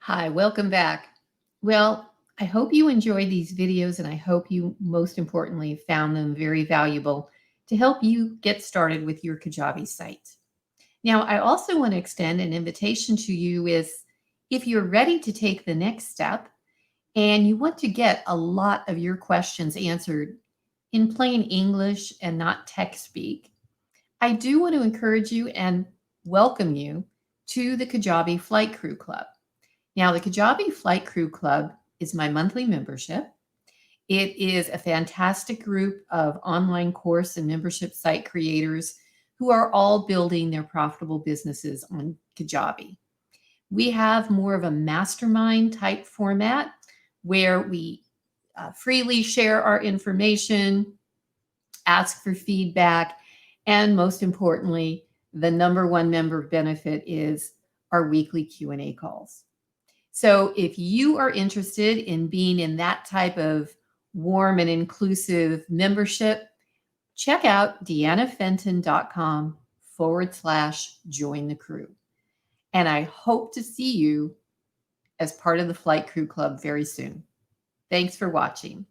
Hi, welcome back. Well, I hope you enjoyed these videos and I hope you, most importantly, found them very valuable to help you get started with your Kajabi site. Now, I also want to extend an invitation to you is if you're ready to take the next step and you want to get a lot of your questions answered in plain English and not tech speak, I do want to encourage you and welcome you to the Kajabi Flight Crew Club. Now, the Kajabi Flight Crew Club is my monthly membership. It is a fantastic group of online course and membership site creators who are all building their profitable businesses on Kajabi. We have more of a mastermind type format where we freely share our information, ask for feedback, and most importantly, the number one member benefit is our weekly Q&A calls. So if you are interested in being in that type of warm and inclusive membership, check out deannafenton.com/join the crew. And I hope to see you as part of the Flight Crew Club very soon. Thanks for watching.